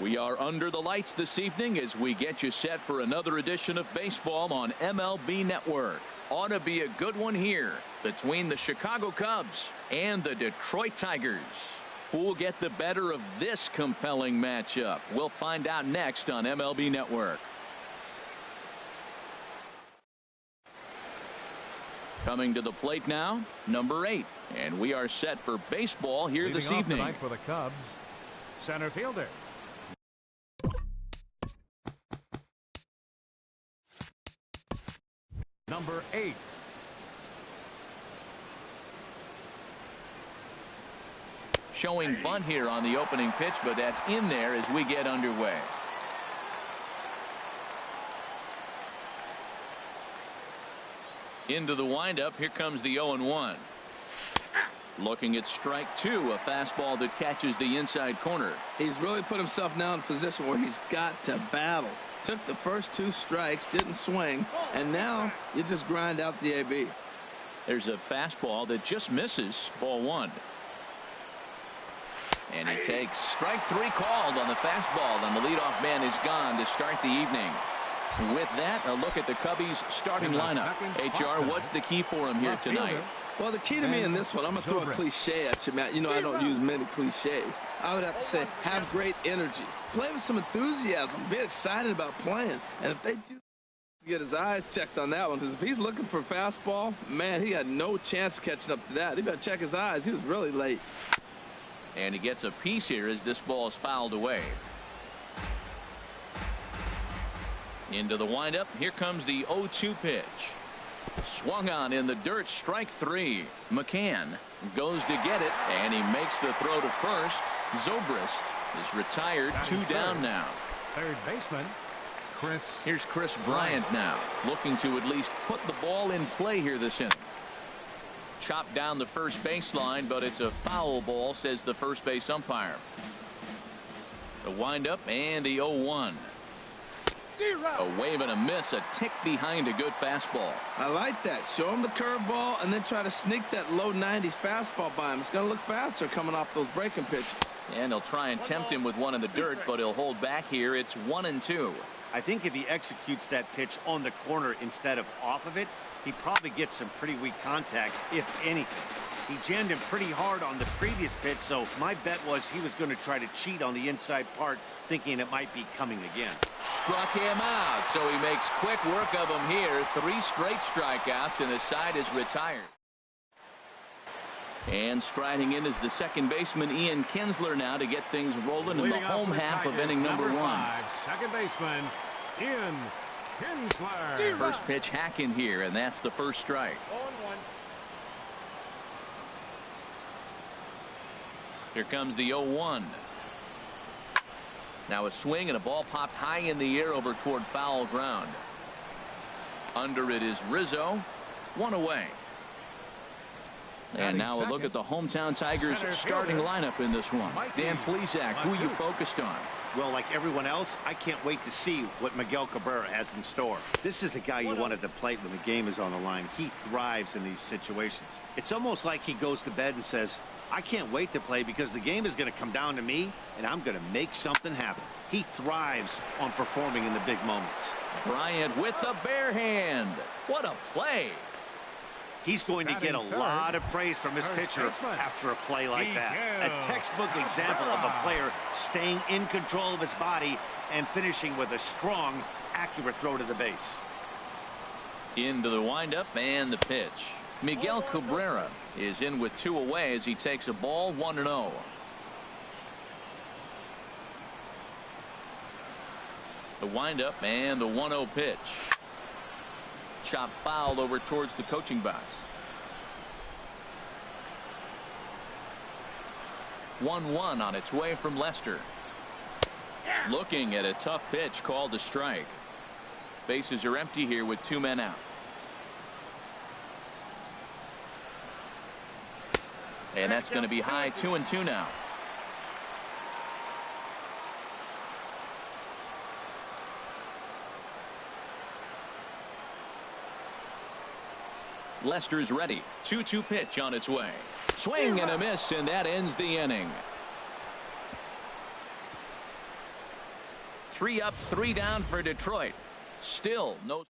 We are under the lights this evening as we get you set for another edition of baseball on MLB Network. Ought to be a good one here between the Chicago Cubs and the Detroit Tigers. Who'll get the better of this compelling matchup? We'll find out next on MLB Network. Coming to the plate now, number 8. And we are set for baseball here this evening. Tonight for the Cubs, center fielder. Number 8. Showing bunt here on the opening pitch, but that's in there as we get underway. Into the windup. Here comes the 0-1. Looking at strike 2, a fastball that catches the inside corner. He's really put himself now in a position where he's got to battle. Took the first 2 strikes, didn't swing, and now you just grind out the AB. There's a fastball that just misses, ball 1. And he takes strike 3 called on the fastball, and the leadoff man is gone to start the evening. With that, a look at the Cubbies starting lineup. HR, what's the key for him here tonight? Well, the key to me in this one, I'm going to throw a cliche at you, Matt. You know I don't use many cliches. I would have to say have great energy. Play with some enthusiasm. Be excited about playing. And if they do get his eyes checked on that one, because if he's looking for a fastball, man, he had no chance of catching up to that. He better check his eyes. He was really late. And he gets a piece here as this ball is fouled away. Into the windup. Here comes the 0-2 pitch. Swung on in the dirt, strike 3. McCann goes to get it, and he makes the throw to first. Zobrist is retired, 2 down now. Third baseman, Chris. Here's Chris Bryant now, looking to at least put the ball in play here this inning. Chopped down the first baseline, but it's a foul ball, says the first base umpire. The windup and the 0-1. A wave and a miss, a tick behind a good fastball. I like that. Show him the curveball and then try to sneak that low 90s fastball by him. It's going to look faster coming off those breaking pitches. And he'll try and tempt him with one in the dirt, but he'll hold back here. It's 1-2. I think if he executes that pitch on the corner instead of off of it, he probably gets some pretty weak contact, if anything. He jammed him pretty hard on the previous pitch, so my bet was he was going to try to cheat on the inside part, thinking it might be coming again. Struck him out, so he makes quick work of him here. 3 straight strikeouts, and the side is retired. And striding in is the second baseman, Ian Kinsler, now to get things rolling in the home half of inning number 1. Second baseman, Ian Kinsler. First pitch hacking here, and that's the first strike. 0-1. Here comes the 0-1. Now a swing and a ball popped high in the air over toward foul ground. Under it is Rizzo. 1 away. And now a look at the hometown Tigers starting lineup in this one. Dan Plesac, who you focused on? Well, like everyone else, I can't wait to see what Miguel Cabrera has in store. This is the guy you want at the plate when the game is on the line. He thrives in these situations. It's almost like he goes to bed and says, I can't wait to play because the game is going to come down to me and I'm going to make something happen. He thrives on performing in the big moments. Bryant with the bare hand. What a play. He's going to get a lot of praise from his pitcher after a play like that. A textbook example of a player staying in control of his body and finishing with a strong, accurate throw to the base. Into the windup and the pitch. Miguel Cabrera is in with 2 away as he takes a ball, 1-0. The windup and the 1-0 pitch. Chop fouled over towards the coaching box. 1-1 on its way from Lester. Looking at a tough pitch called a strike. Bases are empty here with 2 men out. And that's going to be high, 2-2 now. Lester's ready. 2-2 pitch on its way. Swing and a miss, and that ends the inning. 3 up, 3 down for Detroit. Still no.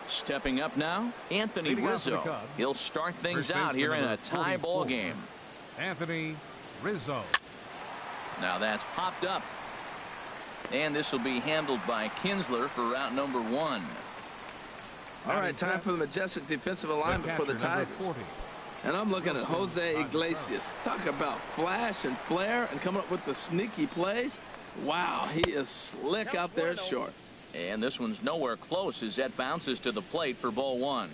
Stepping up now, Anthony Rizzo. He'll start things out here in a tie ball game. Anthony Rizzo. Now that's popped up. And this will be handled by Kinsler for route number 1. All right, time for the majestic defensive alignment for the Tigers. And I'm looking at Jose Iglesias. Talk about flash and flair and coming up with the sneaky plays. Wow, he is slick out there short. And this one's nowhere close as that bounces to the plate for ball 1.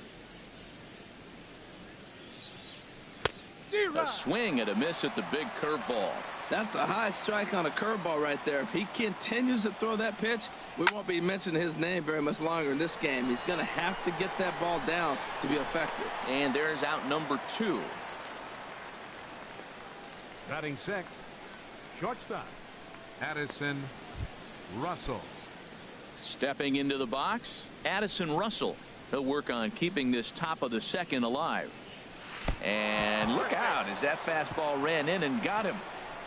A swing and a miss at the big curveball. That's a high strike on a curveball right there. If he continues to throw that pitch, we won't be mentioning his name very much longer in this game. He's going to have to get that ball down to be effective. And there's out number 2. Batting 6, shortstop, Addison Russell. Stepping into the box, Addison Russell. He'll work on keeping this top of the second alive. And look out as that fastball ran in and got him.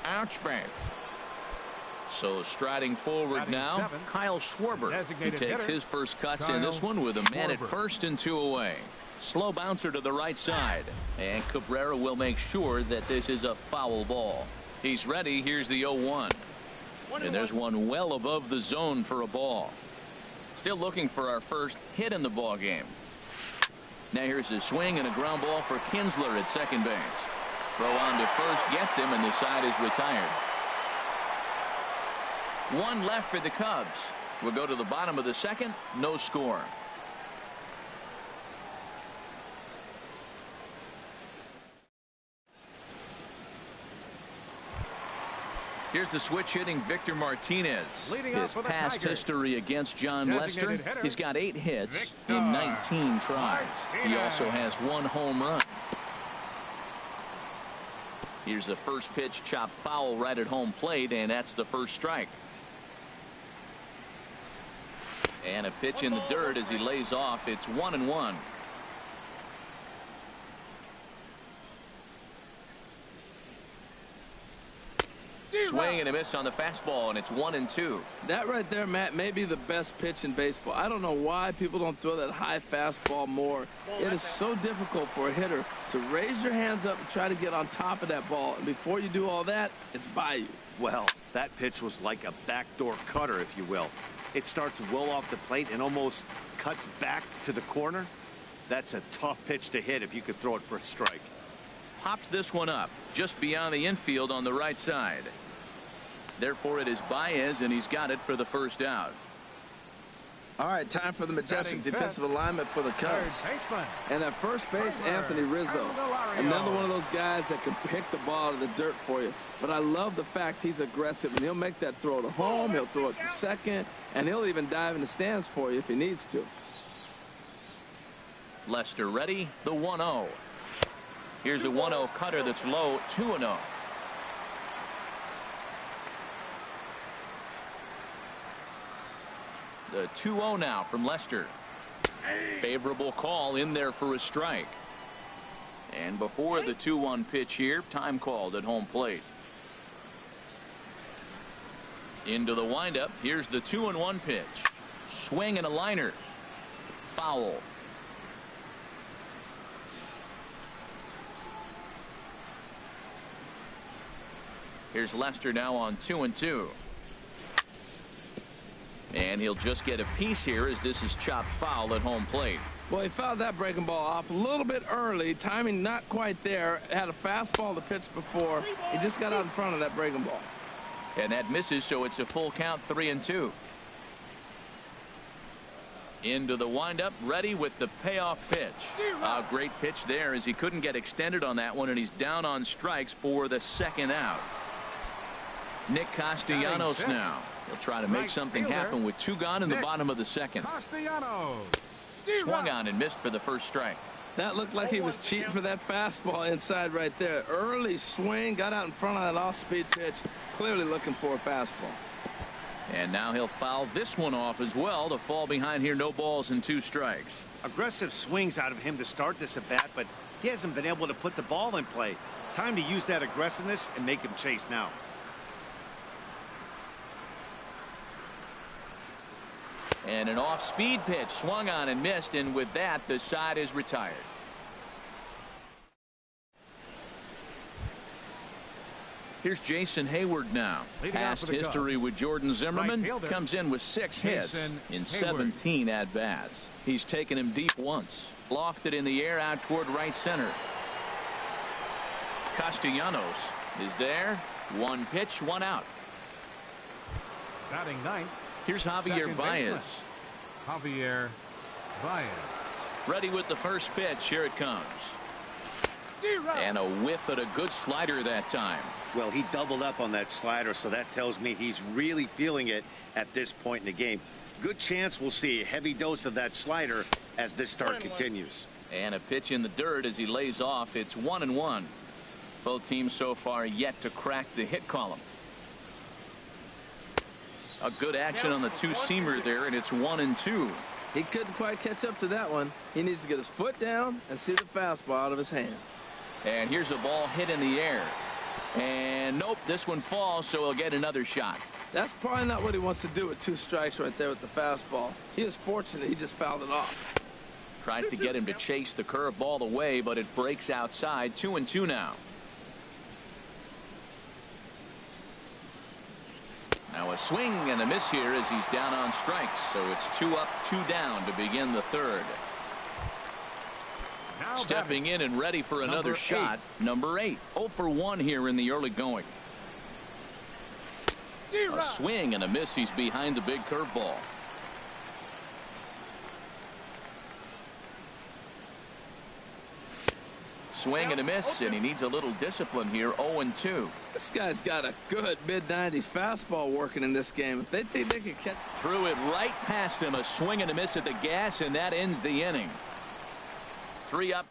Ouch, bang. So striding forward now, Kyle Schwarber. He takes his first cuts in this one with a man at first and 2 away. Slow bouncer to the right side. And Cabrera will make sure that this is a foul ball. He's ready. Here's the 0-1. And there's one well above the zone for a ball. Still looking for our first hit in the ball game. Now here's a swing and a ground ball for Kinsler at second base. Throw on to first gets him, and the side is retired. 1 left for the Cubs. We'll go to the bottom of the second. No score. Here's the switch hitting Victor Martinez. His past history against John Lester. He's got 8 hits in 19 tries. He also has 1 home run. Here's the first pitch, chopped foul right at home plate, and that's the first strike. And a pitch in the dirt as he lays off. It's 1-1. Swing and a miss on the fastball, and it's 1-2. That right there, Matt, may be the best pitch in baseball. I don't know why people don't throw that high fastball more. It is so difficult for a hitter to raise your hands up and try to get on top of that ball. And before you do all that, it's by you. Well, that pitch was like a backdoor cutter, if you will. It starts well off the plate and almost cuts back to the corner. That's a tough pitch to hit if you could throw it for a strike. Pops this one up just beyond the infield on the right side. Therefore, it is Baez, and he's got it for the first out. All right, time for the majestic defensive alignment for the Cubs. And at first base, Anthony Rizzo. Another one of those guys that can pick the ball out of the dirt for you. But I love the fact he's aggressive, and he'll make that throw to home. He'll throw it to second, and he'll even dive in the stands for you if he needs to. Lester ready, the 1-0. Here's a 1-0 cutter that's low, 2-0. The 2-0 now from Lester. Favorable call in there for a strike. And before the 2-1 pitch here, time called at home plate. Into the windup. Here's the 2-1 pitch. Swing and a liner. Foul. Here's Lester now on 2-2. And he'll just get a piece here as this is chopped foul at home plate. Well, he fouled that breaking ball off a little bit early. Timing not quite there. Had a fastball the pitch before. He just got out in front of that breaking ball. And that misses, so it's a full count, 3-2. Into the windup, ready with the payoff pitch. A great pitch there as he couldn't get extended on that one, and he's down on strikes for the second out. Nick Castellanos now. He'll try to make something happen with 2 gone in the bottom of the second. Swung on and missed for the first strike. That looked like he was cheating for that fastball inside right there. Early swing, got out in front of that off-speed pitch. Clearly looking for a fastball. And now he'll foul this one off as well to fall behind here. No balls and 2 strikes. Aggressive swings out of him to start this at bat, but he hasn't been able to put the ball in play. Time to use that aggressiveness and make him chase now. And an off-speed pitch swung on and missed, and with that, the side is retired. Here's Jason Hayward now. Past history with Jordan Zimmerman. Comes in with 6 hits in 17 at-bats. He's taken him deep once. Lofted in the air out toward right center. Castellanos is there. 1 pitch, 1 out. Batting ninth. Here's Javier Baez. Javier Baez. Ready with the first pitch. Here it comes. And a whiff at a good slider that time. Well, he doubled up on that slider, so that tells me he's really feeling it at this point in the game. Good chance we'll see a heavy dose of that slider as this start continues. And a pitch in the dirt as he lays off. It's 1-1. Both teams so far yet to crack the hit column. A good action on the two-seamer there, and it's 1-2. He couldn't quite catch up to that one. He needs to get his foot down and see the fastball out of his hand. And here's a ball hit in the air. And nope, this one falls, so he'll get another shot. That's probably not what he wants to do with 2 strikes right there with the fastball. He is fortunate he just fouled it off. Tried to get him to chase the curveball away, but it breaks outside. 2-2 now. Now a swing and a miss here as he's down on strikes. So it's 2 up, 2 down to begin the third. Now stepping in and ready for another shot. Number 8. 0 for 1 here in the early going. A swing and a miss. He's behind the big curveball. Swing and a miss, and he needs a little discipline here. 0-2. This guy's got a good mid-90s fastball working in this game. If they think they can catch. Threw it right past him. A swing and a miss at the gas, and that ends the inning. 3 up.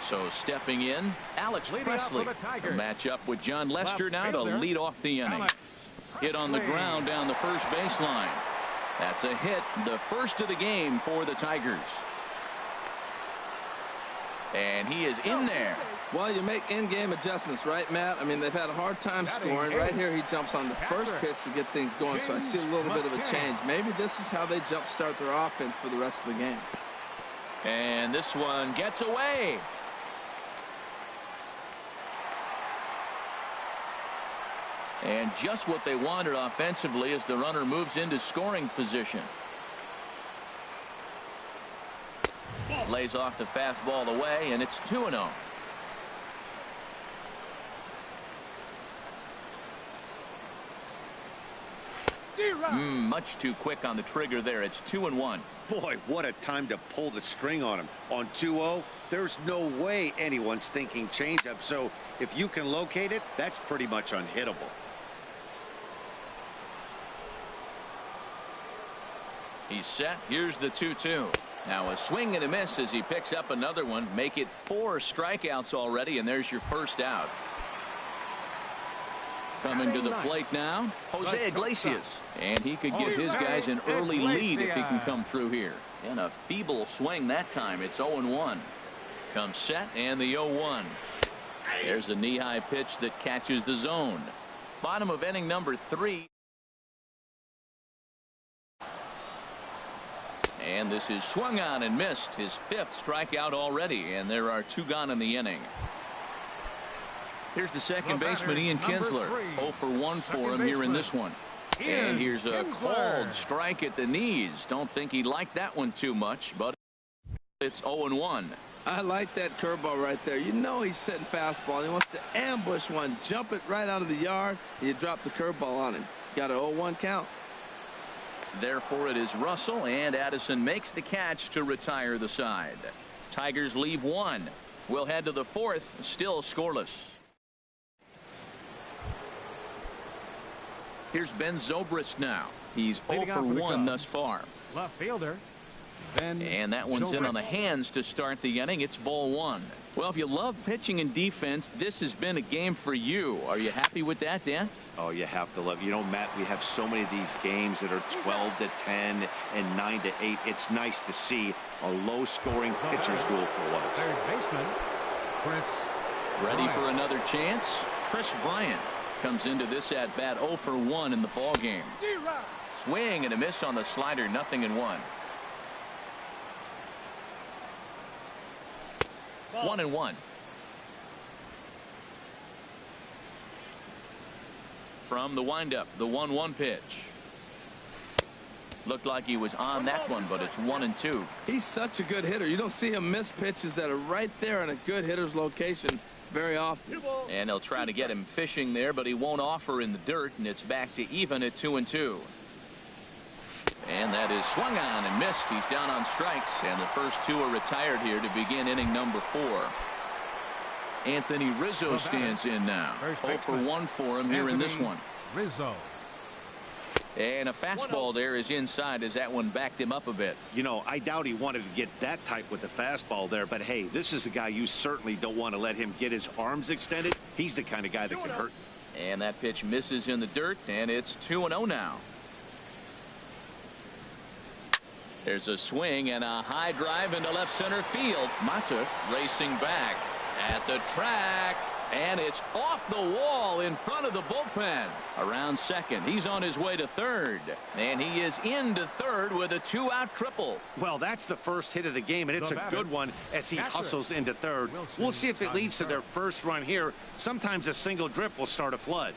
So stepping in, Alex Presley. A matchup with John Lester now to lead off the inning. Hit on the ground down the first baseline. That's a hit, the first of the game for the Tigers. And he is in there. Well, you make in-game adjustments, right, Matt? I mean, they've had a hard time scoring. Right here, he jumps on the first pitch to get things going, so I see a little bit of a change. Maybe this is how they jumpstart their offense for the rest of the game. And this one gets away. And just what they wanted offensively as the runner moves into scoring position. Lays off the fastball away, and it's 2-0. Much too quick on the trigger there. It's 2-1. Boy, what a time to pull the string on him. On 2-0, there's no way anyone's thinking changeup. So if you can locate it, that's pretty much unhittable. He's set. Here's the 2-2. Now a swing and a miss as he picks up another one. Make it 4 strikeouts already, and there's your first out. Coming to the plate now, Jose Iglesias. And he could give his guys an early lead if he can come through here. And a feeble swing that time. It's 0-1. Comes set and the 0-1. There's a knee-high pitch that catches the zone. Bottom of inning number 3. And this is swung on and missed. His 5th strikeout already, and there are 2 gone in the inning. Here's the second baseman, Ian Kinsler. 0 for 1 for him here in this one. And here's a called strike at the knees. Don't think he liked that one too much, but it's 0-1. I like that curveball right there. You know he's setting fastball. He wants to ambush one, jump it right out of the yard, and you drop the curveball on him. Got an 0-1 count. Therefore, it is Russell, and Addison makes the catch to retire the side. Tigers leave 1. We'll head to the 4th, still scoreless. Here's Ben Zobrist now. He's 0 for 1 thus far. Left fielder. And that one's in on the hands to start the inning. It's ball 1. Well, if you love pitching and defense, this has been a game for you. Are you happy with that, Dan? Oh, you have to love. You know, Matt, we have so many of these games that are 12-10 and 9-8. It's nice to see a low-scoring pitcher's duel for once. Third baseman, Chris Ready for another chance? Chris Bryant. comes into this at bat 0 for 1 in the ball game. Swing and a miss on the slider, 0-1. 1-1. From the windup, the 1-1 pitch. Looked like he was on that one, but it's 1-2. He's such a good hitter. You don't see him miss pitches that are right there in a good hitter's location very often. And they'll try to get him fishing there, but he won't offer in the dirt, and it's back to even at 2-2. And that is swung on and missed. He's down on strikes, and the first two are retired here to begin inning number 4. Anthony Rizzo stands in now. 0 for 1 for him here in this one. Rizzo. And a fastball there is inside as that one backed him up a bit. You know, I doubt he wanted to get that type with the fastball there, but hey, this is a guy you certainly don't want to let him get his arms extended. He's the kind of guy that can hurt. And that pitch misses in the dirt, and it's 2-0 now. There's a swing and a high drive into left center field. Mata racing back at the track, and it's off the wall in front of the bullpen. Around second, he's on his way to third, and he is into third with a 2-out triple. Well, that's the first hit of the game, and it's a good one as he hustles into third. We'll see if it leads to their first run here. Sometimes a single drip will start a flood.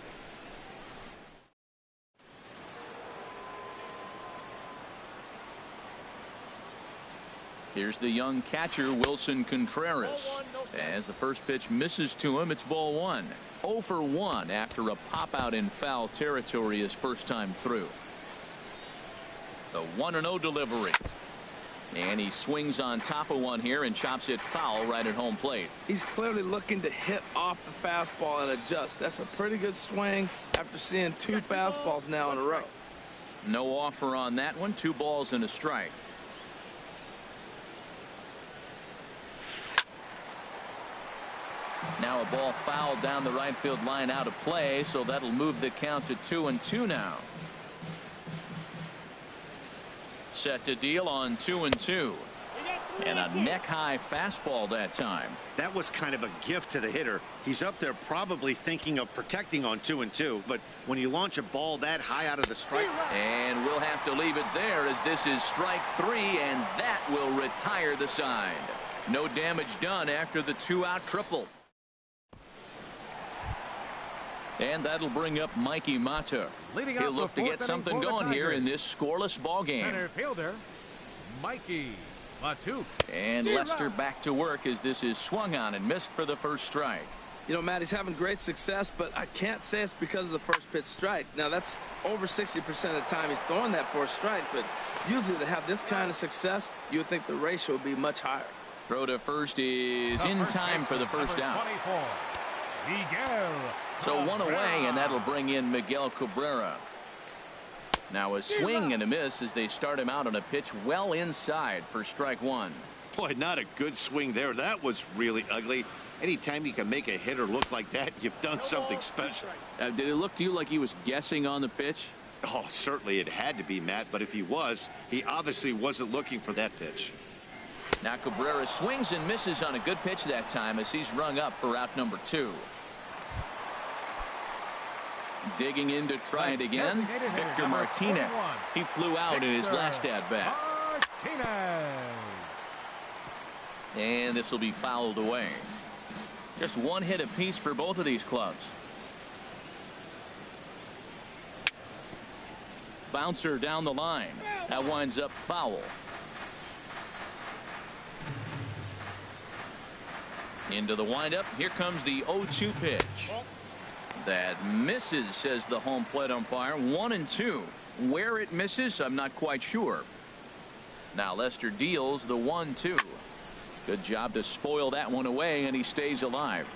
Here's the young catcher, Wilson Contreras. As the first pitch misses to him, it's ball 1. 0 for 1 after a pop out in foul territory his first time through. The 1-0 delivery. And he swings on top of one here and chops it foul right at home plate. He's clearly looking to hit off the fastball and adjust. That's a pretty good swing after seeing 2 fastballs now in a row. No offer on that one. 2 balls and a strike. Now a ball fouled down the right field line out of play, so that'll move the count to 2-2 now. Set to deal on 2-2. And a neck-high fastball that time. That was kind of a gift to the hitter. He's up there probably thinking of protecting on 2-2, but when you launch a ball that high out of the strike. And we'll have to leave it there as this is strike 3, and that will retire the side. No damage done after the 2-out triple. And that'll bring up Mikey Mata. He'll look to get something going here in this scoreless ball game. Center fielder, Mikey Mata. And Lester back to work as this is swung on and missed for the first strike. You know, Matt, he's having great success, but I can't say it's because of the first pitch strike. Now, that's over 60% of the time he's throwing that for a strike, but usually to have this kind of success, you would think the ratio would be much higher. Throw to first is in time for the first out. So 1 away, and that'll bring in Miguel Cabrera. Now a swing and a miss as they start him out on a pitch well inside for strike 1. Boy, not a good swing there. That was really ugly. Anytime you can make a hitter look like that, you've done something special. Did it look to you like he was guessing on the pitch? Oh, certainly it had to be, Matt, but if he was, he obviously wasn't looking for that pitch. Now Cabrera swings and misses on a good pitch that time as he's rung up for out number 2. Digging in to try it again, Victor Martinez. He flew out in his last at-bat. And this will be fouled away. Just 1 hit apiece for both of these clubs. Bouncer down the line. That winds up foul. Into the windup. Here comes the 0-2 pitch. That misses, says the home plate umpire. 1-2. Where it misses, I'm not quite sure. Now Lester deals the 1-2. Good job to spoil that one away, and he stays alive.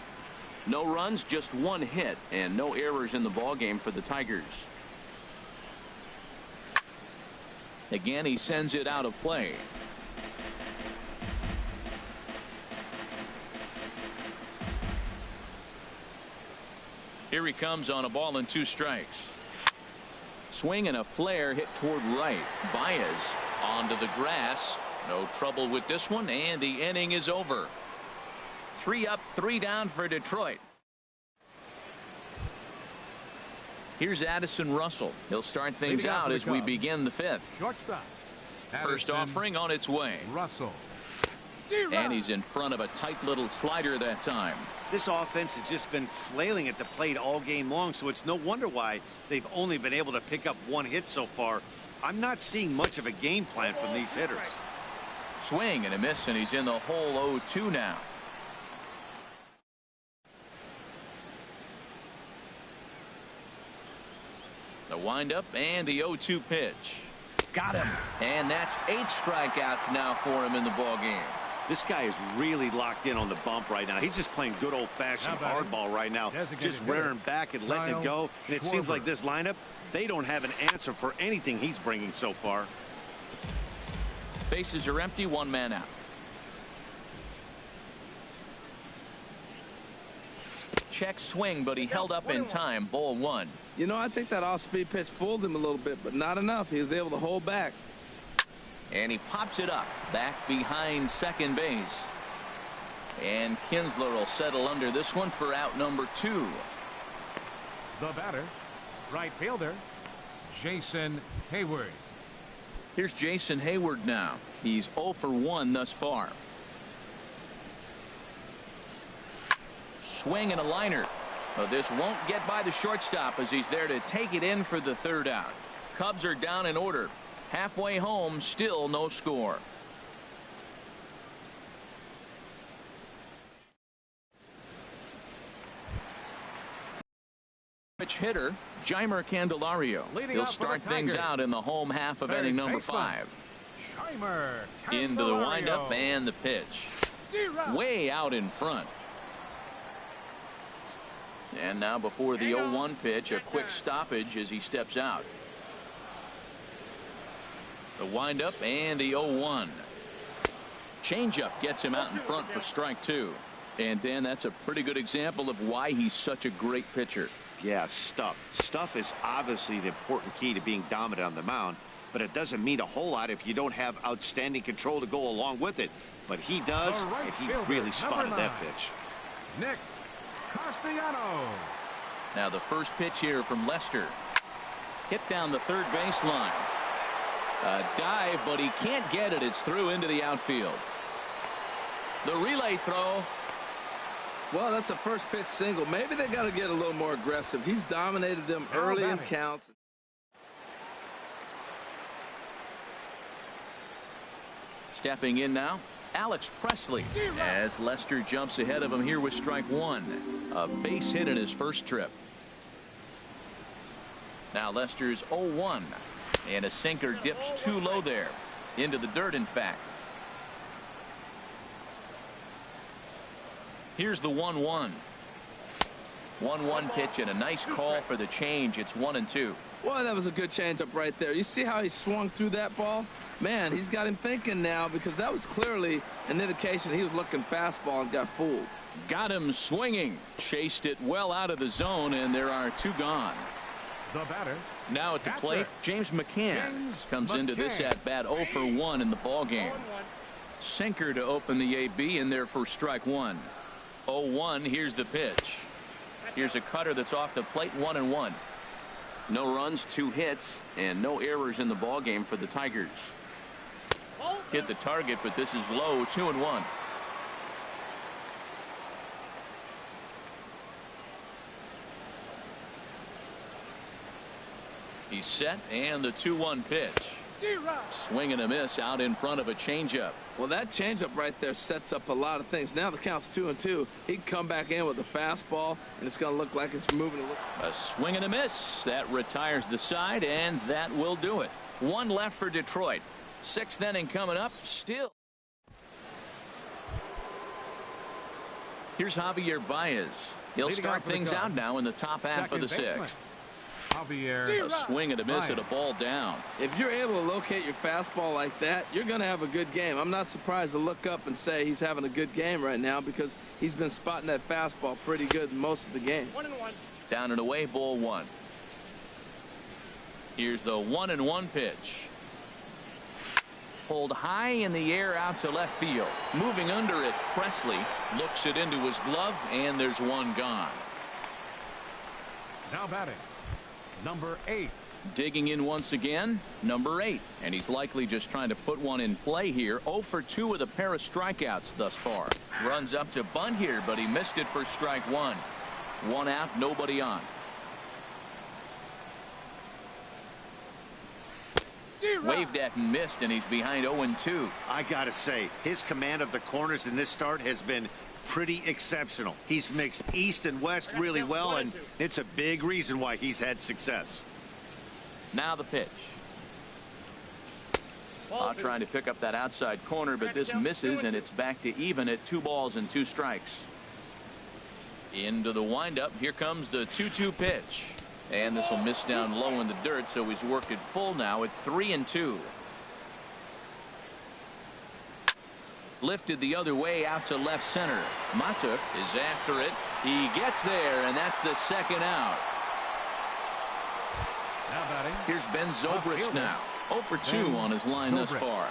No runs, just 1 hit, and no errors in the ballgame for the Tigers. Again, he sends it out of play. Here he comes on a ball and 2 strikes. Swing and a flare hit toward right. Baez onto the grass. No trouble with this one, and the inning is over. 3 up, 3 down for Detroit. Here's Addison Russell. He'll start things out as we begin the fifth. Shortstop. First offering on its way. Russell. And he's in front of a tight little slider that time. This offense has just been flailing at the plate all game long, so it's no wonder why they've only been able to pick up one hit so far. I'm not seeing much of a game plan from these hitters. Swing and a miss, and he's in the hole 0-2 now. The windup and the 0-2 pitch. Got him. And that's 8 strikeouts now for him in the ball game. This guy is really locked in on the bump right now. He's just playing good old-fashioned hardball right now. Just rearing back and letting it go. And it seems like this lineup, they don't have an answer for anything he's bringing so far. Bases are empty, 1 man out. Check swing, but he held up in time. Ball 1. You know, I think that off-speed pitch fooled him a little bit, but not enough. He was able to hold back. And he pops it up back behind second base. And Kinsler will settle under this one for out number 2. The batter, right fielder, Jason Hayward. Here's Jason Hayward now. He's 0 for 1 thus far. Swing and a liner. But this won't get by the shortstop as he's there to take it in for the 3rd out. Cubs are down in order. Halfway home, still no score. Pitch hitter, Jeimer Candelario. He'll start things out in the home half of inning number 5. Into the windup and the pitch. Way out in front. And now before the 0-1 pitch, a quick stoppage as he steps out. The windup and the 0-1. Changeup gets him out in front for strike 2. And Dan, that's a pretty good example of why he's such a great pitcher. Yeah, stuff. Stuff is obviously the important key to being dominant on the mound, but it doesn't mean a whole lot if you don't have outstanding control to go along with it. But he does, and he really spotted that pitch. Nick Castellanos. Now the first pitch here from Lester. Hit down the 3rd baseline. A dive, but he can't get it. It's through into the outfield. The relay throw. Well, that's a first pitch single. Maybe they got to get a little more aggressive. He's dominated them early in counts. Stepping in now, Alex Presley, as Lester jumps ahead of him here with strike 1. A base hit in his first trip. Now Lester's 0-1, and a sinker dips too low there, into the dirt in fact. Here's the 1-1. 1-1 pitch and a nice call for the change. It's 1-2. Boy, that was a good changeup right there. You see how he swung through that ball? Man, he's got him thinking now, because that was clearly an indication he was looking fastball and got fooled. Got him swinging. Chased it well out of the zone, and there are 2 gone. The batter. Now at the plate, James McCann comes into this at bat 0 for 1 in the ball game. Sinker to open the AB, and there for strike 1. 0-1. Here's the pitch. Here's a cutter that's off the plate. 1-1. No runs, 2 hits, and no errors in the ball game for the Tigers. Hit the target, but this is low. 2-1. He's set, and the 2-1 pitch. Swing and a miss out in front of a changeup. Well, that changeup right there sets up a lot of things. Now the count's 2-2. He can come back in with a fastball, and it's going to look like it's moving a little. A swing and a miss. That retires the side, and that will do it. 1 left for Detroit. 6th inning coming up. Still. Here's Javier Baez. He'll start things out now in the top half of the 6th. Javier. A swing and a miss at a ball down. If you're able to locate your fastball like that, you're going to have a good game. I'm not surprised to look up and say he's having a good game right now, because he's been spotting that fastball pretty good most of the game. 1-1. Down and away, ball 1. Here's the 1-1 pitch. Pulled high in the air out to left field. Moving under it, Presley looks it into his glove, and there's 1 gone. Now batting, number 8. Digging in once again, number 8. And he's likely just trying to put one in play here. 0 for 2 with a pair of strikeouts thus far. Runs up to bunt here, but he missed it for strike 1. 1 out, nobody on. Waved at and missed, and he's behind 0-2. I gotta say, his command of the corners in this start has been pretty exceptional. He's mixed east and west really well, and it's a big reason why he's had success. Now the pitch. Trying to pick up that outside corner, but this misses, and it's back to even at 2 balls and 2 strikes. Into the windup. Here comes the 2-2 pitch. And this will miss down low in the dirt, so he's worked it full now at 3-2. Lifted the other way out to left center. Mata is after it. He gets there, and that's the 2nd out. Now batting. Here's Ben Zobrist now. 0 for 2 on his line thus far.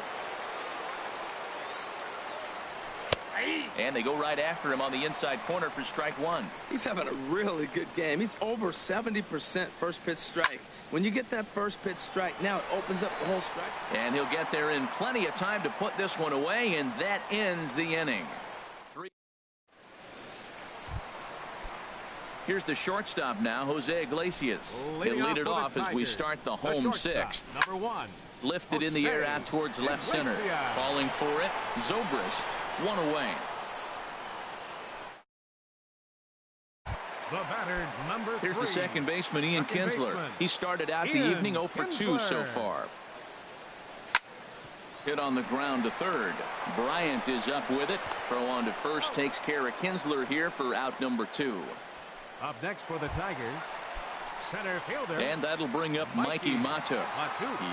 And they go right after him on the inside corner for strike 1. He's having a really good game. He's over 70% first pitch strike. When you get that first pitch strike, now it opens up the whole strike. And he'll get there in plenty of time to put this one away, and that ends the inning. Here's the shortstop now, Jose Iglesias. He'll lead it off as we start the home 6th. Number 1. Lifted in the air out towards left center. Calling for it, Zobrist. 1 away. The batter, number 3. Here's the second baseman, Ian Kinsler. He started out the evening 0 for 2 so far. Hit on the ground to third. Bryant is up with it. Throw on to first takes care of Kinsler here for out number 2. Up next for the Tigers, center fielder. And that'll bring up Mikey Mata.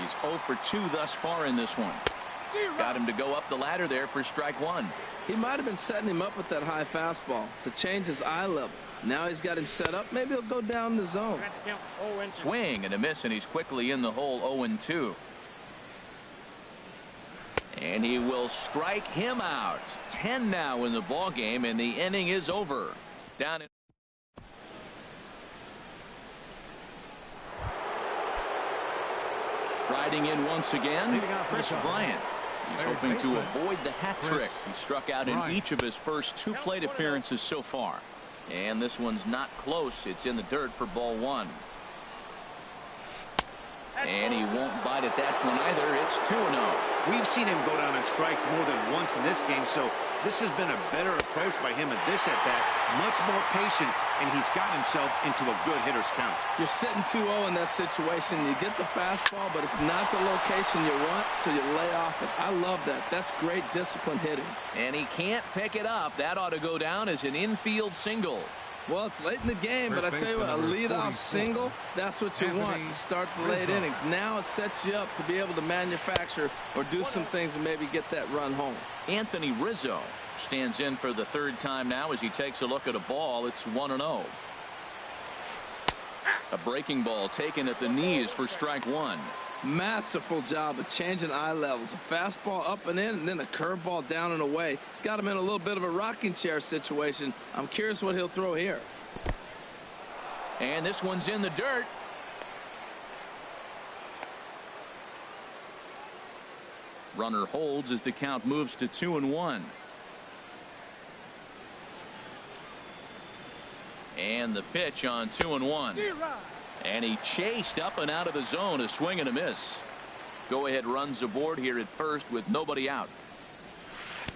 He's 0 for 2 thus far in this one. Got him to go up the ladder there for strike 1. He might have been setting him up with that high fastball to change his eye level. Now he's got him set up. Maybe he'll go down the zone. Swing and a miss, and he's quickly in the hole. 0-2. And he will strike him out. 10 now in the ball game, and the inning is over. Down in striding in once again, Chris Bryant. He's hoping to avoid the hat trick. He struck out in each of his first 2 plate appearances so far. And this one's not close. It's in the dirt for ball 1. And he won't bite at that one either. It's 2-0. We've seen him go down on strikes more than once in this game, so this has been a better approach by him at this at-bat. Much more patient, and he's got himself into a good hitter's count. You're sitting 2-0 in that situation. You get the fastball, but it's not the location you want, so you lay off it. I love that. That's great disciplined hitting. And he can't pick it up. That ought to go down as an infield single. Well, it's late in the game, but I tell you what, a leadoff single, that's what you want to start the late innings. Now it sets you up to be able to manufacture or do some things and maybe get that run home. Anthony Rizzo stands in for the 3rd time now as he takes a look at a ball. It's 1-0. A breaking ball taken at the knees for strike 1. Masterful job of changing eye levels. A fastball up and in, and then a curveball down and away. He's got him in a little bit of a rocking chair situation. I'm curious what he'll throw here. And this one's in the dirt. Runner holds as the count moves to 2-1. And the pitch on 2-1. And he chased up and out of the zone. A swing and a miss. Go ahead runs aboard here at first with nobody out.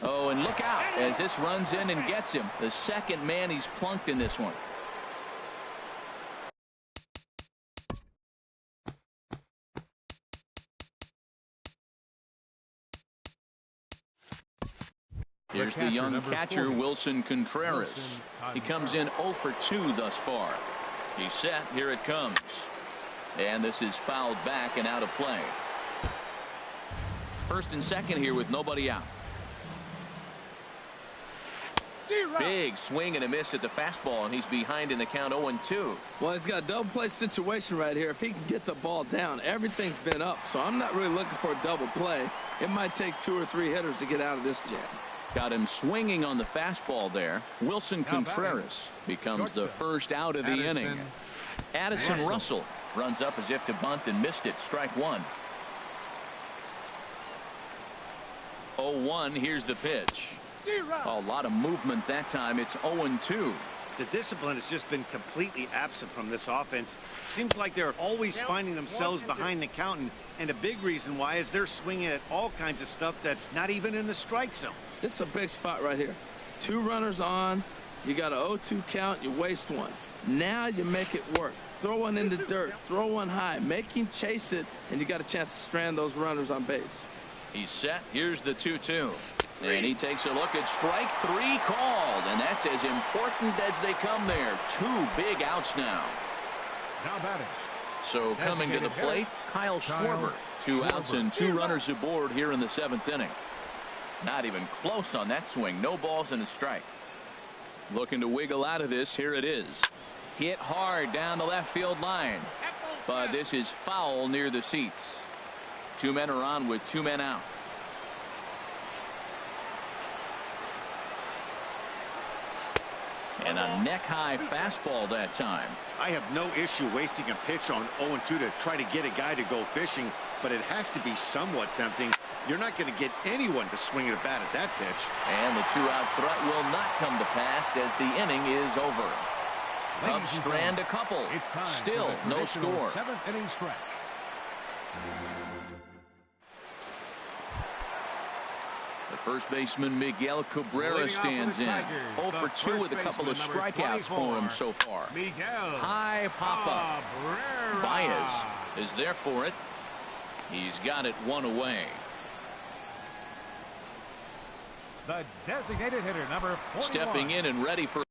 Oh, and look out as this runs in and gets him. The second man he's plunked in this one. Here's the young catcher, Wilson Contreras. He comes in 0 for 2 thus far. He's set. Here it comes. And this is fouled back and out of play. First and second here with nobody out. Big swing and a miss at the fastball, and he's behind in the count 0-2. Well, he's got a double play situation right here. If he can get the ball down, everything's been up. So I'm not really looking for a double play. It might take 2 or 3 hitters to get out of this jam. Got him swinging on the fastball there. Wilson Contreras becomes the first out of the inning. Addison Russell Runs up as if to bunt and missed it. Strike one. 0-1. Here's the pitch. A lot of movement that time. It's 0-2. The discipline has just been completely absent from this offense. Seems like they're always finding themselves behind the count, and a big reason why is they're swinging at all kinds of stuff that's not even in the strike zone. This is a big spot right here. 2 runners on. You got an 0-2 count. You waste one. Now you make it work. Throw one in the dirt. Throw one high. Make him chase it, and you got a chance to strand those runners on base. He's set. Here's the 2-2. And he takes a look at strike 3 called, and that's as important as they come there. 2 big outs now. Now batting. So coming to the plate, Kyle Schwarber. 2 outs and 2 runners aboard here in the 7th inning. Not even close on that swing. No balls and a strike. Looking to wiggle out of this. Here it is. Hit hard down the left field line. But this is foul near the seats. 2 men are on with 2 men out. And a neck-high fastball that time. I have no issue wasting a pitch on 0-2 to try to get a guy to go fishing, but it has to be somewhat tempting. You're not going to get anyone to swing at a bat at that pitch. And the 2-out threat will not come to pass as the inning is over. Cubs strand a couple. Still no score. 7th inning stretch. The first baseman Miguel Cabrera stands in. 0 for 2 with a couple of strikeouts for him so far. High pop-up. Baez is there for it. He's got it 1 away. The designated hitter, number 41. Stepping in and ready for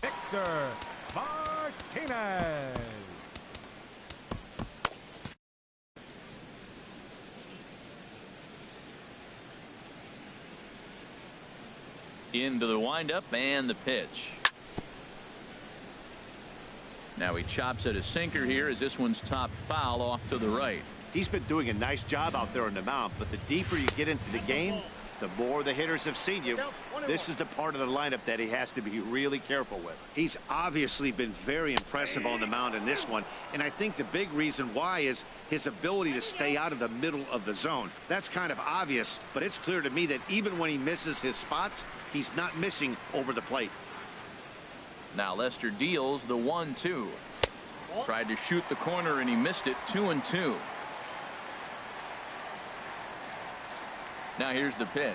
Victor Martinez. into the windup and the pitch. Now he chops at a sinker here as this one's top foul off to the right. He's been doing a nice job out there on the mound, but the deeper you get into the game, the more the hitters have seen you. This is the part of the lineup that he has to be really careful with. He's obviously been very impressive on the mound in this one, and I think the big reason why is his ability to stay out of the middle of the zone. That's kind of obvious, but it's clear to me that even when he misses his spots, he's not missing over the plate. Now Lester deals the 1-2. Tried to shoot the corner and he missed it. 2-2. Now here's the pitch.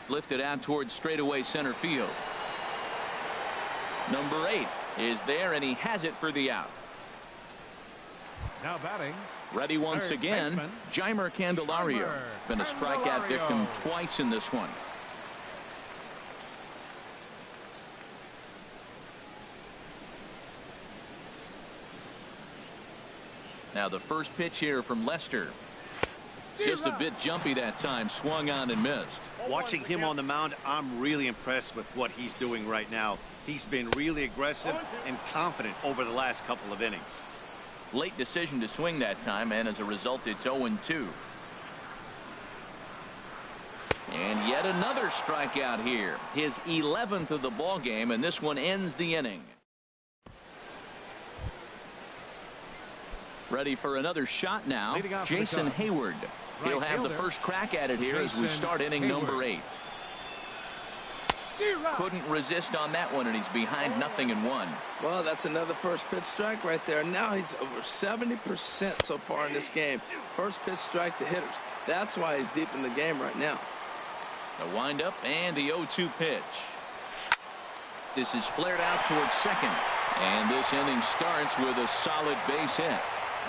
Lifted out towards straightaway center field. Number 8 is there, and he has it for the out. Now batting. Ready once again, Jeimer Candelario. Been a strikeout victim twice in this one. Now the first pitch here from Lester. Just a bit jumpy that time, swung on and missed. Watching him on the mound, I'm really impressed with what he's doing right now. He's been really aggressive and confident over the last couple of innings. Late decision to swing that time, and as a result, it's 0-2. And yet another strikeout here. His 11th of the ball game, and this one ends the inning. Ready for another shot now, Jason Hayward. He'll have the first crack at it here as we start inning number 8. Couldn't resist on that one, and he's behind 0-1. Well, that's another first pitch strike right there. Now he's over 70% so far in this game. First pitch strike to hitters. That's why he's deep in the game right now. The windup and the 0-2 pitch. This is flared out towards second, and this inning starts with a solid base hit.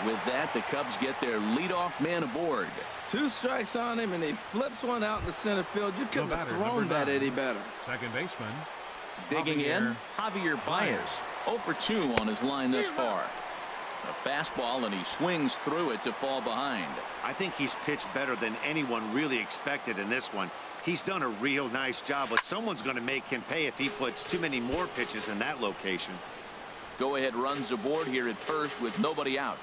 With that, the Cubs get their leadoff man aboard. 2 strikes on him, and he flips one out in the center field. You couldn't have thrown that any better. Second baseman. Digging in, Javier Baez. 0 for 2 on his line thus far. A fastball, and he swings through it to fall behind. I think he's pitched better than anyone really expected in this one. He's done a real nice job, but someone's going to make him pay if he puts too many more pitches in that location. Go-ahead runs aboard here at first with nobody out.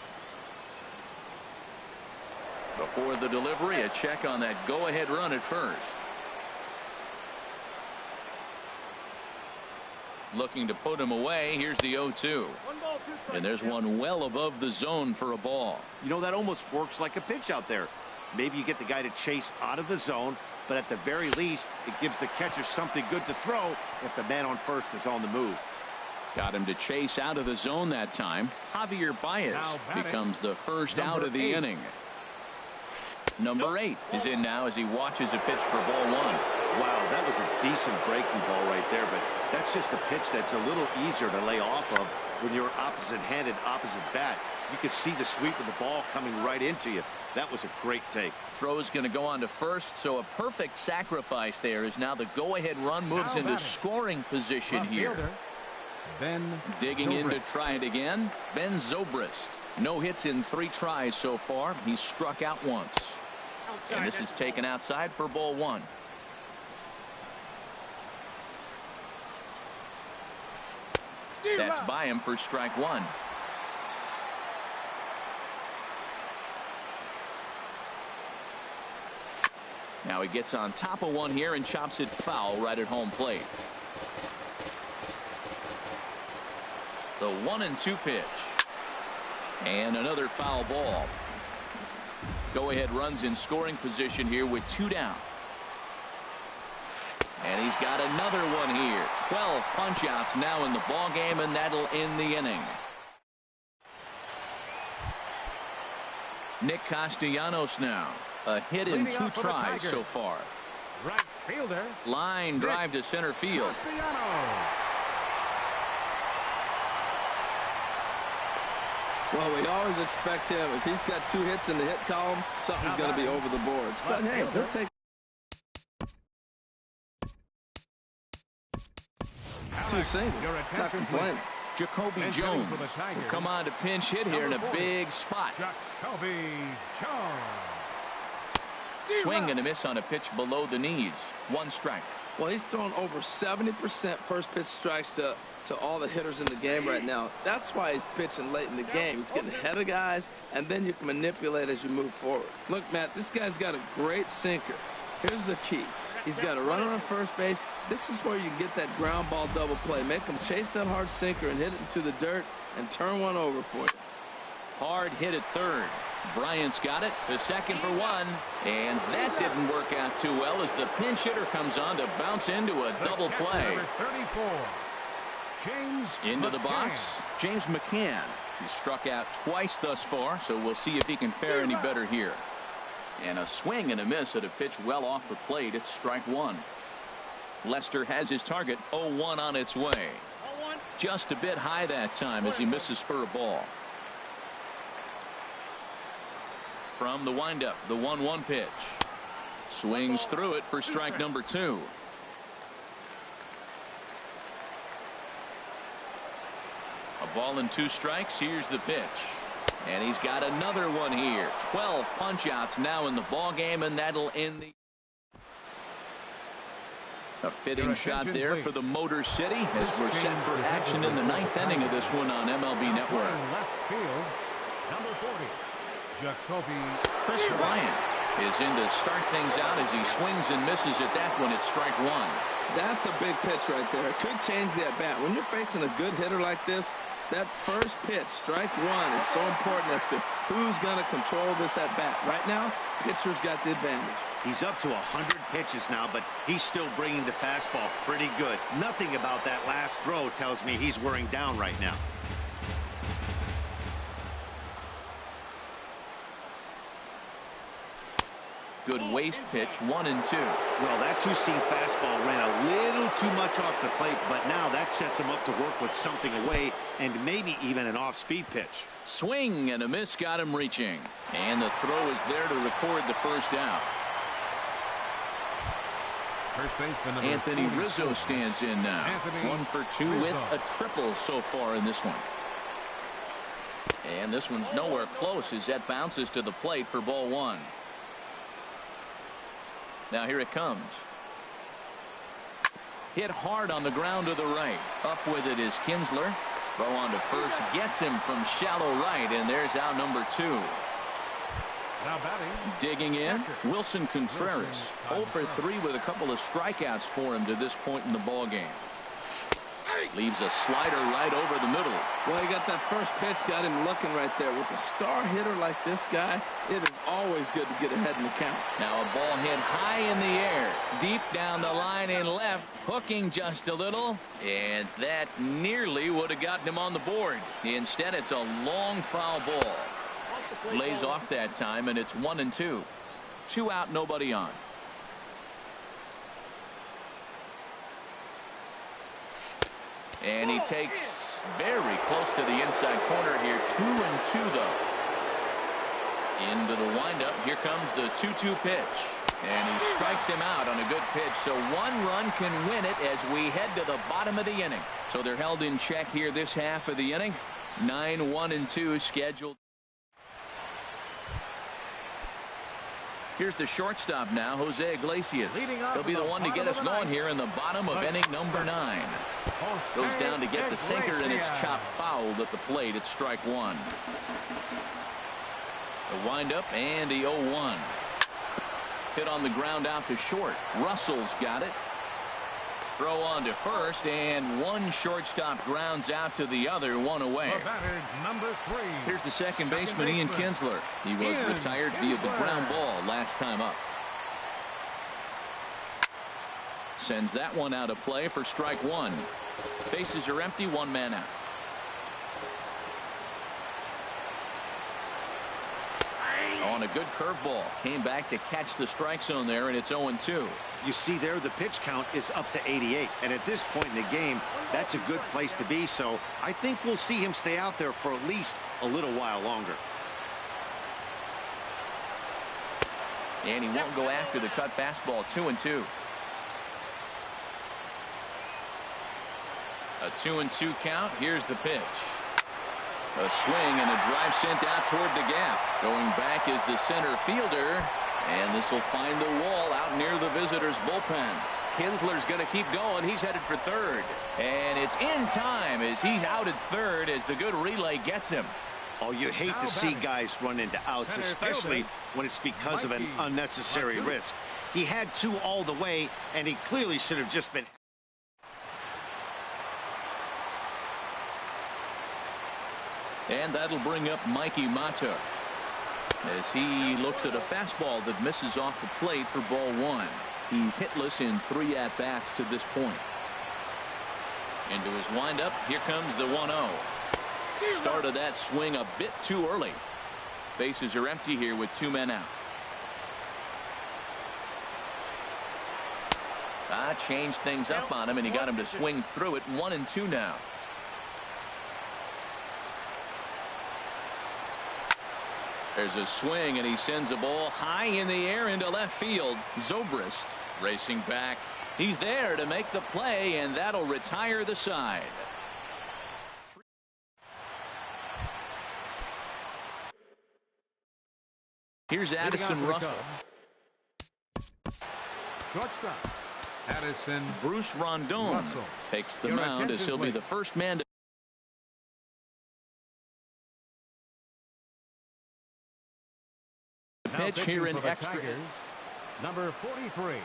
Before the delivery, a check on that go-ahead run at first. Looking to put him away. Here's the 0-2. And there's one well above the zone for a ball. You know, that almost works like a pitch out there. Maybe you get the guy to chase out of the zone, but at the very least, it gives the catcher something good to throw if the man on first is on the move. Got him to chase out of the zone that time. Javier Baez becomes the first out of the inning. Number 8 is in now as he watches a pitch for ball 1. Wow, that was a decent breaking ball right there, but that's just a pitch that's a little easier to lay off of when you're opposite-handed, opposite bat. You could see the sweep of the ball coming right into you. That was a great take. Throw's going to go on to first, so a perfect sacrifice there as now the go-ahead run moves into scoring position here. Digging in to try it again, Ben Zobrist. No hits in 3 tries so far. He's struck out once. And this is taken outside for ball 1. That's by him for strike 1. Now he gets on top of one here and chops it foul right at home plate. The 1-2 pitch. And another foul ball. Go-ahead runs in scoring position here with 2 down. And he's got another one here. 12 punch-outs now in the ball game, and that'll end the inning. Nick Castellanos now. A hit in 2 tries so far. Right fielder. Line drive to center field. Well, we always expect him. If he's got 2 hits in the hit column, something's going to be over the boards. But hey, he'll take 2 singles. Not complaining. Jacoby Jones will come on to pinch hit here in a big spot. Jacoby Jones. Swing and a miss on a pitch below the knees. 1 strike. Well, he's thrown over 70% first pitch strikes to all the hitters in the game right now. That's why he's pitching late in the game. He's getting ahead of guys, and then you can manipulate as you move forward. Look, Matt, this guy's got a great sinker. Here's the key. He's got a runner on first base. This is where you get that ground ball double play. Make him chase that hard sinker and hit it into the dirt and turn one over for you. Hard hit at third. Bryant's got it. The second for 1. And that didn't work out too well as the pinch hitter comes on to bounce into a double play. Into the box, James McCann. He's struck out twice thus far, so we'll see if he can fare any better here. And a swing and a miss at a pitch well off the plate. It's strike 1. Lester has his target. 0-1 on its way. Just a bit high that time as he misses spur a ball. From the windup, the 1-1 pitch. Swings through it for strike number 2. A ball and 2 strikes. Here's the pitch. And he's got another one here. 12 punch-outs now in the ball game, and that'll end the... A fitting shot there for the Motor City as we're set for action in the 9th inning of this one on MLB Network. Left field, number 40, Jacoby. Chris Bryant is in to start things out as he swings and misses at that one at strike 1. That's a big pitch right there. It could change the at-bat. When you're facing a good hitter like this, that first pitch, strike 1, is so important as to who's going to control this at-bat. Right now, pitcher's got the advantage. He's up to 100 pitches now, but he's still bringing the fastball pretty good. Nothing about that last throw tells me he's wearing down right now. Good waist pitch, 1-2. Well, that two-seam fastball ran a little too much off the plate, but now that sets him up to work with something away and maybe even an off-speed pitch. Swing and a miss got him reaching. And the throw is there to record the first out. First baseman Anthony Rizzo stands in now. 1 for 2 with a triple so far in this one. And this one's nowhere close as that bounces to the plate for ball 1. Now here it comes. Hit hard on the ground to the right. Up with it is Kinsler. Throw on to first gets him from shallow right, and there's out number 2. Now batting. Digging in, Wilson Contreras. 0 for 3 with a couple of strikeouts for him to this point in the ball game. Leaves a slider right over the middle. Well, he got that first pitch, got him looking right there. With a star hitter like this guy, it is always good to get ahead in the count. Now a ball hit high in the air, deep down the line in left, hooking just a little, and that nearly would have gotten him on the board. Instead, it's a long foul ball. Lays off that time, and it's 1-2. 2 out, nobody on. And he takes very close to the inside corner here. 2-2 though. Into the windup. Here comes the 2-2 pitch. And he strikes him out on a good pitch. So 1 run can win it as we head to the bottom of the inning. So they're held in check here this half of the inning. 9-1-2 scheduled. Here's the shortstop now, Jose Iglesias. He'll be the one to get us going here in the bottom of inning number 9. Goes down to get the sinker, and it's chopped fouled at the plate at strike 1. The windup and the 0-1. Hit on the ground out to short. Russell's got it. Throw on to first, and one shortstop grounds out to the other, 1 away. Number 3. Here's the second baseman, Ian Kinsler. He was retired via the ground ball last time up. Sends that one out of play for strike 1. Bases are empty, 1 man out. On a good curveball. Came back to catch the strike zone there, and it's 0-2. You see there, the pitch count is up to 88. And at this point in the game, that's a good place to be. So I think we'll see him stay out there for at least a little while longer. And he won't go after the cut fastball. 2-2. A 2-2 count. Here's the pitch. A swing and a drive sent out toward the gap. Going back is the center fielder. And this will find the wall out near the visitors' bullpen. Kinsler's going to keep going. He's headed for third. And it's in time as he's out at third as the good relay gets him. Oh, you hate to see guys run into outs, especially when it's because of an unnecessary risk. He had 2 all the way, and he clearly should have just been. And that'll bring up Mikey Mata as he looks at a fastball that misses off the plate for ball 1. He's hitless in 3 at-bats to this point. Into his windup. Here comes the 1-0. Started that swing a bit too early. Bases are empty here with 2 men out. Changed things up on him, and he got him to swing through it. 1-2 now. There's a swing, and he sends a ball high in the air into left field. Zobrist racing back. He's there to make the play, and that'll retire the side. Here's Addison Russell. Shortstop, Addison. Bruce Rondon Russell takes the mound as he'll be the first man to pitch here in extra. Tigers, number 43.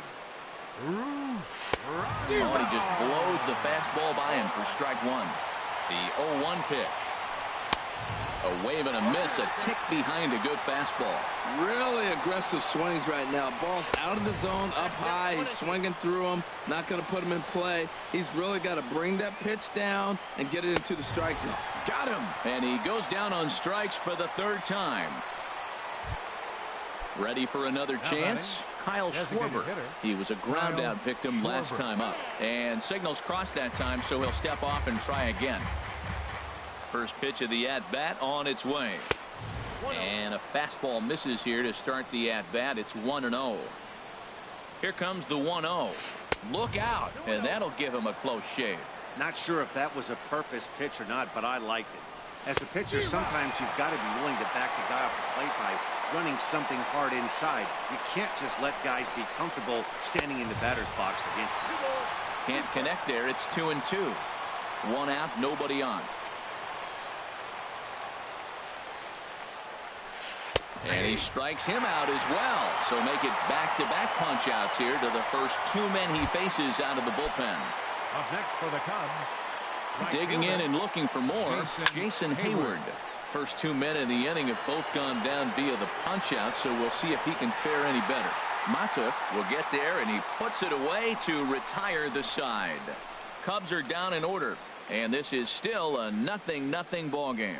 Oh, he just blows the fastball by him for strike one. The 0-1 pitch. A wave and a miss, a tick behind a good fastball. Really aggressive swings right now. Ball's out of the zone, up high. He's swinging through them, not going to put him in play. He's really got to bring that pitch down and get it into the strike zone. Got him. And he goes down on strikes for the third time. Ready for another chance? Kyle Schwarber. He was a ground out victim last time up. And signals crossed that time, so he'll step off and try again. First pitch of the at-bat on its way. And a fastball misses here to start the at-bat. It's 1-0. Here comes the 1-0. Look out, and that'll give him a close shave. Not sure if that was a purpose pitch or not, but I liked it. As a pitcher, sometimes you've got to be willing to back the guy off the plate by running something hard inside. You can't just let guys be comfortable standing in the batter's box against you. Can't connect there. It's 2-2. One out, nobody on. And he strikes him out as well. So make it back-to-back punch-outs here to the first two men he faces out of the bullpen. Up next for the Cubs. Digging in and looking for more, Jason Hayward. First 2 men in the inning have both gone down via the punch-out, so we'll see if he can fare any better. Mata will get there, and he puts it away to retire the side. Cubs are down in order, and this is still a 0-0 ball game.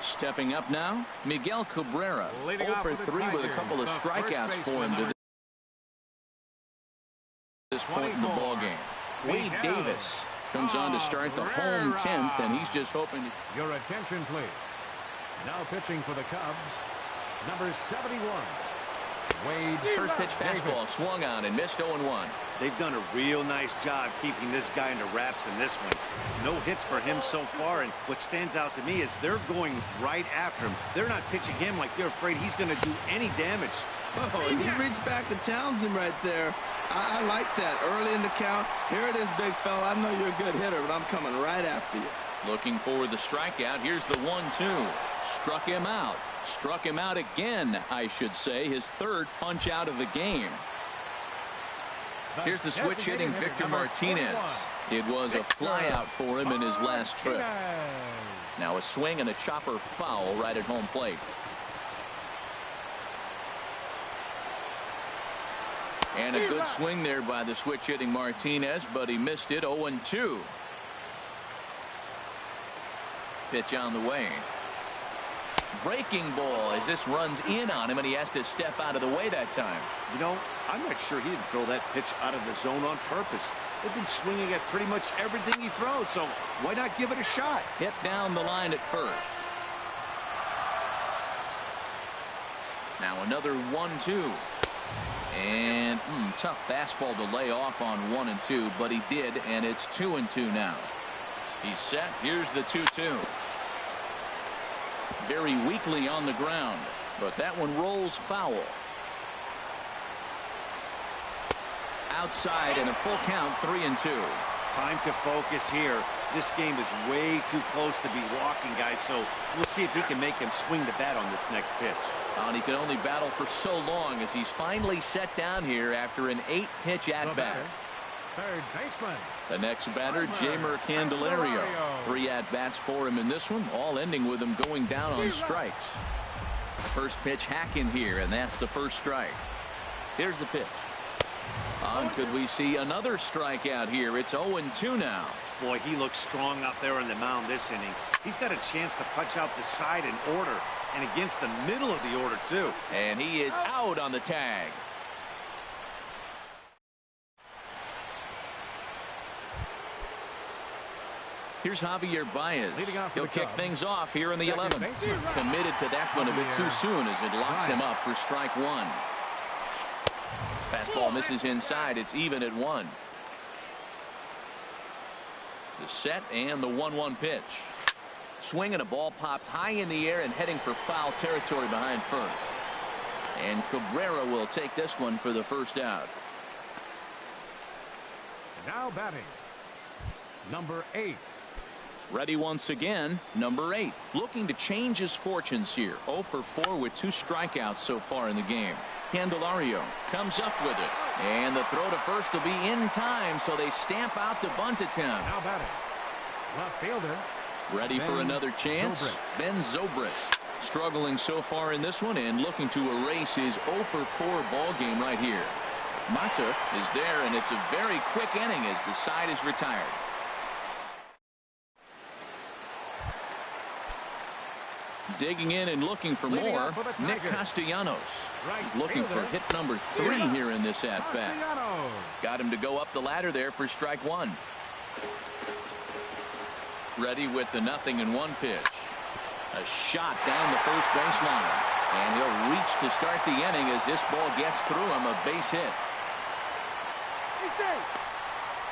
Stepping up now, Miguel Cabrera, 0 for 3 with a couple of strikeouts for him to this point in the ball game. Wade Davis comes on to start the home 10th, and he's just hoping to... Your attention, please. Now pitching for the Cubs, number 71. Wade. First pitch fastball swung on and missed 0-1. They've done a real nice job keeping this guy under wraps in this one. No hits for him so far, and what stands out to me is they're going right after him. They're not pitching him like they're afraid he's going to do any damage. Oh, he reached back to Townsend right there. I like that. Early in the count. Here it is, big fella. I know you're a good hitter, but I'm coming right after you. Looking for the strikeout. Here's the 1-2. Struck him out. Struck him out again, I should say. His third punch out of the game. Here's the switch hitting Victor Martinez. It was a flyout for him in his last trip. Now a swing and a chopper foul right at home plate. And a good swing there by the switch hitting Martinez, but he missed it. 0-2. Pitch on the way. Breaking ball as this runs in on him, and he has to step out of the way that time. You know, I'm not sure he didn't throw that pitch out of the zone on purpose. They've been swinging at pretty much everything he throws, so why not give it a shot? Hit down the line at first. Now another 1-2. And tough fastball to lay off on 1 and 2, but he did, and it's 2 and 2 now. He's set. Here's the 2-2. Very weakly on the ground, but that one rolls foul. Outside and a full count, 3-2. Time to focus here. This game is way too close to be walking, guys, so we'll see if he can make him swing the bat on this next pitch. And he could only battle for so long as he's finally set down here after an 8-pitch at-bat. Third baseman. The next batter, Jamer Candelario. 3 at-bats for him in this one, all ending with him going down on strikes. First pitch hack in here, and that's the first strike. Here's the pitch. Could we see another strikeout here? It's 0-2 now. Boy, he looks strong up there on the mound this inning. He's got a chance to punch out the side in order, and against the middle of the order, too. And he is out on the tag. Here's Javier Baez. He'll kick things off here in the 11th. Committed to that one a bit too soon as it locks him up for strike one. Fastball misses inside. It's even at 1. The set and the 1-1 pitch. Swing and a ball popped high in the air and heading for foul territory behind first. And Cabrera will take this one for the first out. Now batting, number 8. Ready once again, number 8. Looking to change his fortunes here. 0 for 4 with 2 strikeouts so far in the game. Candelario comes up with it. And the throw to first will be in time, so they stamp out the bunt attempt. Now batting, left fielder. Ready for another chance. Ben Zobrist struggling so far in this one and looking to erase his 0 for 4 ball game right here. Mata is there, and it's a very quick inning as the side is retired. Digging in and looking for more, Nick Castellanos. He's looking for hit number 3 here in this at-bat. Got him to go up the ladder there for strike 1. Ready with the 0-1 pitch. A shot down the first baseline. And he'll reach to start the inning as this ball gets through him, a base hit.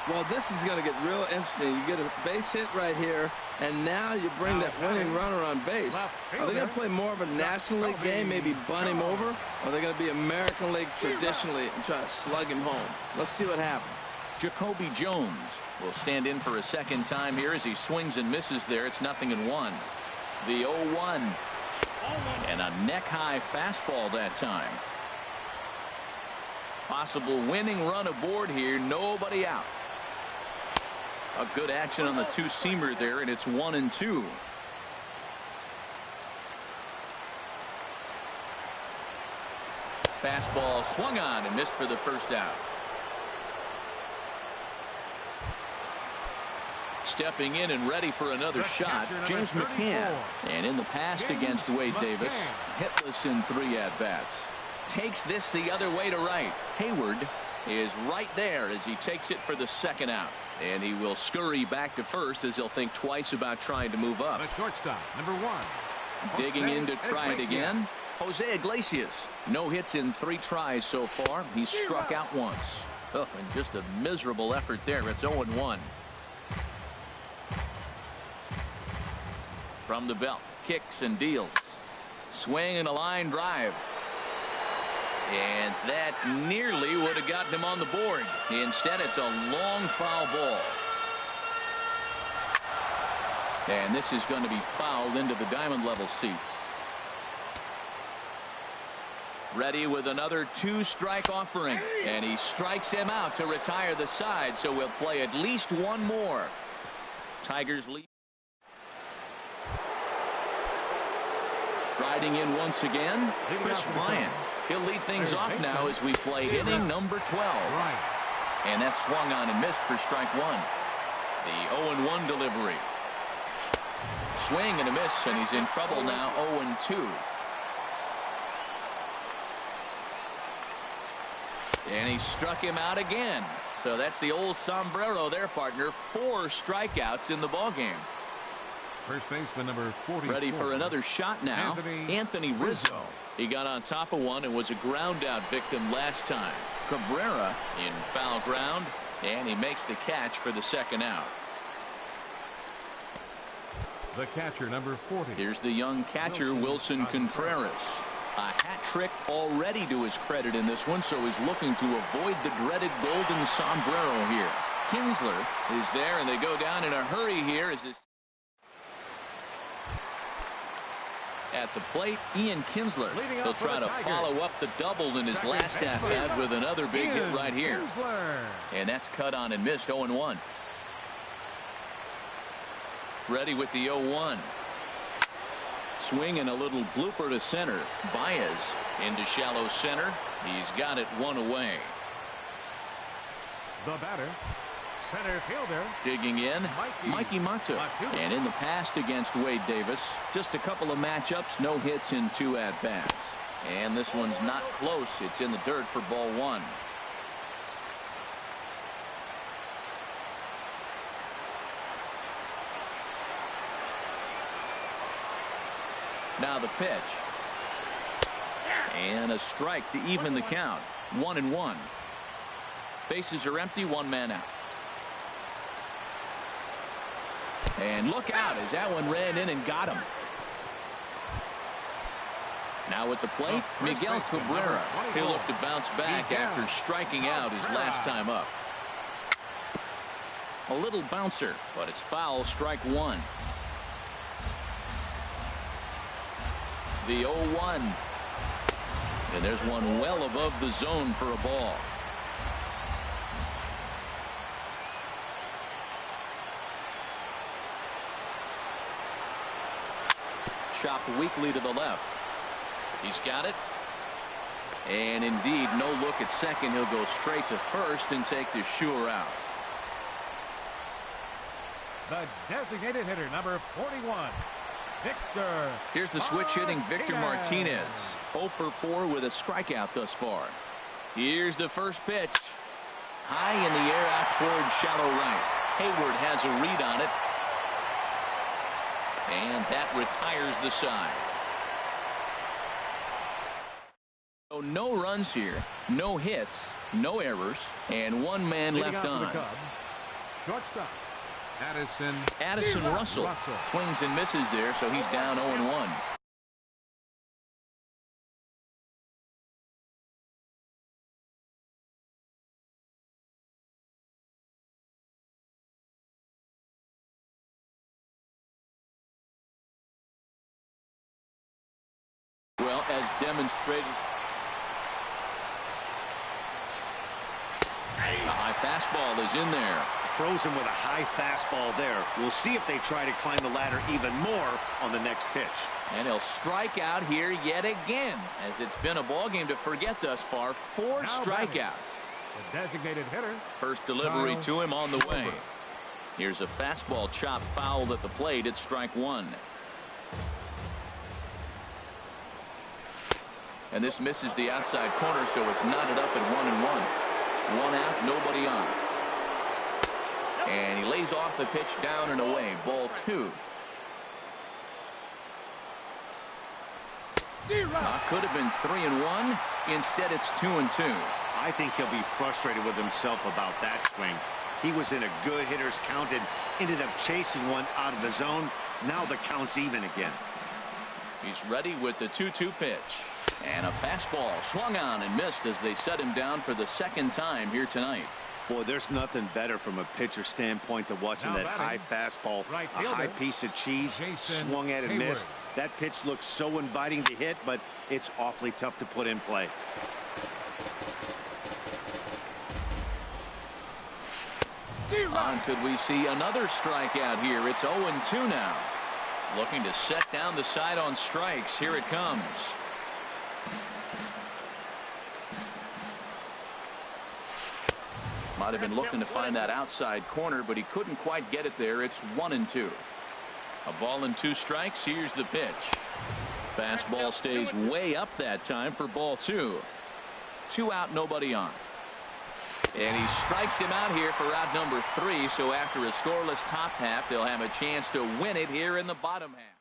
Well, this is going to get real interesting. You get a base hit right here, and now you bring that winning runner on base. Are they going to play more of a National League game, maybe bunt him over? Or are they going to be American League traditionally and try to slug him home? Let's see what happens. Jacoby Jones will stand in for a second time here as he swings and misses there. It's 0-1. The 0-1. And a neck-high fastball that time. Possible winning run aboard here. Nobody out. A good action on the two-seamer there, and it's 1-2. Fastball swung on and missed for the first out. Stepping in and ready for another shot, James McCann. And in the past against Wade Davis, hitless in 3 at-bats. Takes this the other way to right. Hayward is right there as he takes it for the second out. And he will scurry back to first as he'll think twice about trying to move up. The shortstop, number 1. Digging in to try it again. Jose Iglesias. No hits in 3 tries so far. He's struck out once. Oh, and just a miserable effort there. It's 0-1. From the belt. Kicks and deals. Swing and a line drive. And that nearly would have gotten him on the board. Instead, it's a long foul ball. And this is going to be fouled into the diamond level seats. Ready with another 2-strike offering. And he strikes him out to retire the side, so we'll play at least one more. Tigers lead. Striding in once again, Chris Ryan. He'll lead things off now as we play inning number 12. And that swung on and missed for strike 1. The 0-1 delivery. Swing and a miss, and he's in trouble now. 0-2. And he struck him out again. So that's the old sombrero there, partner. 4 strikeouts in the ballgame. First baseman number 44. Ready for another shot now. Anthony Rizzo. He got on top of one and was a ground out victim last time. Cabrera in foul ground, and he makes the catch for the second out. The catcher, number 40. Here's the young catcher, Wilson Contreras. A hat trick already to his credit in this one, so he's looking to avoid the dreaded golden sombrero here. Kinsler is there, and they go down in a hurry here as this. At the plate, Ian Kinsler. He'll try to follow up the double in his last at-bat with another big hit right here. And that's cut on and missed. 0-1. Ready with the 0-1. Swing and a little blooper to center. Baez into shallow center. He's got it 1 away. The batter, center fielder. Digging in, Mikey Mata. And in the past against Wade Davis, just a couple of matchups, no hits in 2 at-bats. And this one's not close. It's in the dirt for ball 1. Now the pitch. And a strike to even the count. 1-1. Bases are empty, one man out. And look out as that one ran in and got him. Now at the plate, Miguel Cabrera. He'll look to bounce back after striking out his last time up. A little bouncer, but it's foul, strike one. The 0-1. And there's one well above the zone for a ball. Chopped weakly to the left. He's got it. And indeed, no look at second. He'll go straight to first and take the sure out. The designated hitter, number 41, Victor. Here's the switch hitting Victor Martinez. 0 for 4 with a strikeout thus far. Here's the first pitch. High in the air out toward shallow right. Hayward has a read on it. And that retires the side. So no runs here, no hits, no errors, and one man left on. Shortstop, Addison Russell swings and misses there, so he's down 0-1. Well, as demonstrated. A high fastball is in there. Frozen with a high fastball there. We'll see if they try to climb the ladder even more on the next pitch. And he'll strike out here yet again, as it's been a ball game to forget thus far. 4 strikeouts. The designated hitter. First delivery to him on the way. Here's a fastball chopped foul at the plate. It's strike one. And this misses the outside corner, so it's knotted up at 1-1. 1 out, nobody on. And he lays off the pitch down and away. Ball 2. Could have been 3-1. Instead, it's 2-2. I think he'll be frustrated with himself about that swing. He was in a good hitter's count and ended up chasing one out of the zone. Now the count's even again. He's ready with the 2-2 pitch. And a fastball swung on and missed as they set him down for the second time here tonight. Boy, there's nothing better from a pitcher standpoint than watching that high fastball, a high piece of cheese, swung at and missed. That pitch looks so inviting to hit, but it's awfully tough to put in play. Could we see another strikeout here? It's 0-2 now. Looking to set down the side on strikes. Here it comes. Might have been looking to find that outside corner, but he couldn't quite get it there. It's 1-2. A ball and 2 strikes. Here's the pitch. Fastball stays way up that time for ball 2. 2 out, nobody on. And he strikes him out here for out number 3. So after a scoreless top half, they'll have a chance to win it here in the bottom half.